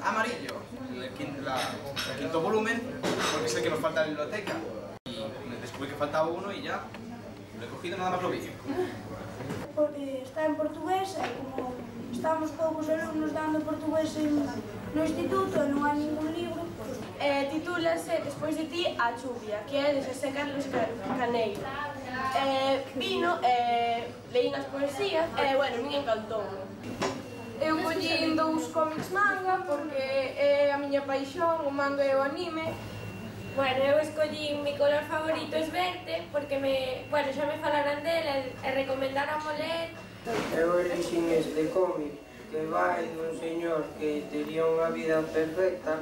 amarillo, el quinto volumen, porque es el que nos falta en la biblioteca. Y descubrí que faltaba uno y ya lo he cogido, nada más lo vi. Está en portugués, e como estamos poucos alumnos dando portugués no instituto e non hai ningún libro. Titúlase Despois de ti a chuvia, que é de Xosé Carlos Caneiro. Vino, leín as poesías e, bueno, me encantou. Eu collín dous cómics manga porque é a miña paixón, o manga e o anime. Bueno, eu escollín mi color favorito es verde porque xa me falaran dela e recomendaron ler. Eu elixín este cómic que vai dun señor que tería unha vida perfecta,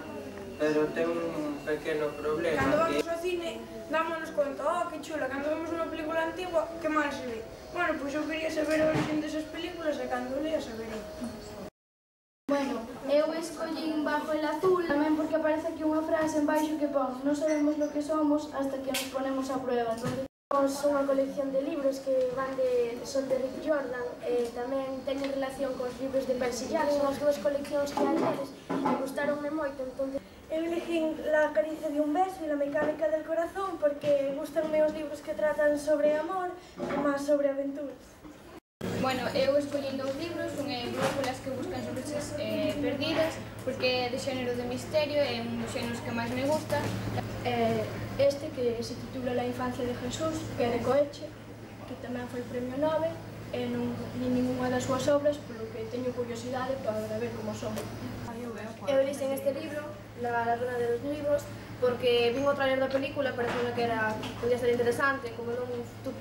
pero ten un pequeno problema. Cando vamos ao cine, dámonos conta, que chula, cando vemos unha película antigua, que máis se ve? Bueno, pois eu quería saber a origen desas películas e cando lea saberei. Bueno, eu escollín Bajo el azul tamén porque aparece aquí unha frase en baixo que pon non sabemos lo que somos hasta que nos ponemos a prueba. Temos unha colección de libros que son de Rick Jordan e tamén teñen relación cos libros de Percy Jackson, son as dúas coleccións que hai deles e gustaronme moito, entón eu elegín La acaricia de un beso e La mecánica del corazón porque gustanme os libros que tratan sobre amor e máis sobre aventuras. Bueno, eu escollín dous libros, un é Brújulas que buscan sorpresas perdidas porque é de xénero de misterio, é un dos xéneros que máis me gusta. Este que se titula La infancia de Jesús, que é de Coeche, que tamén foi premio Nobel e non li ninguna das súas obras, polo que teño curiosidade para ver como son. Eu elixen este libro, La ladrona de los libros, porque vin o trailer da película, pareceu que podía ser interesante, como non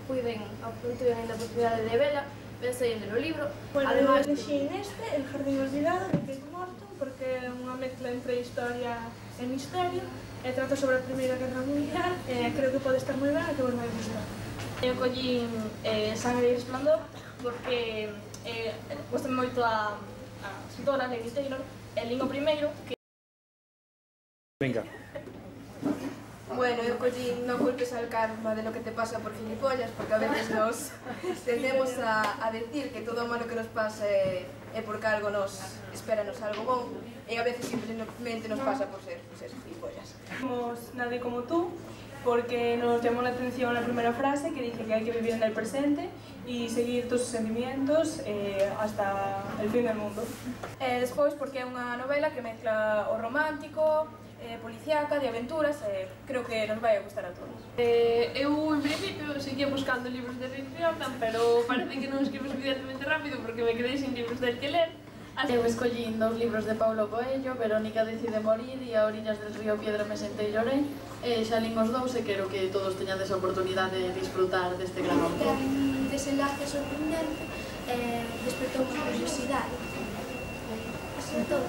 puiden ainda a oportunidade de vela, pensei en o libro. Bueno, eu elixen este, El jardín olvidado, de Kate Morton, porque é unha mezcla entre historia e misterio, e trata sobre a Primeira Guerra Mundial, e creo que pode estar moi ben e que vos vai gustar. Eu collín Sangre e Resplandor, porque gostame moito a escritora Lady Taylor, e lín o primeiro, que... Venga. Bueno, eu collín No culpes al karma de lo que te pasa por gilipollas, porque a veces nos tendemos a decir que todo o malo que nos pasa é porque algo espéranos algo bon, e a veces simplemente nos pasa por ser gilipollas. Somos Nadie como tú, porque nos llamó la atención la primera frase que dice que hay que vivir en el presente y seguir tus sentimientos hasta el fin del mundo. Despois, porque é unha novela que mezcla o romántico, policíaca, de aventuras, creo que nos vai a gustar a todos. Eu, en principio, seguía buscando libros de Rick Jordan, pero parece que non escribo suficientemente rápido porque me quedei sin libros del que ler. Eu escollín dous libros de Paulo Coelho, Verónica decide morir e A orillas del río Piedra me senté e llorei. Xa lín os dous e quero que todos teñades a oportunidade de disfrutar deste gran autor. Un desenlace sorprendente despertou unha curiosidade. Así todo.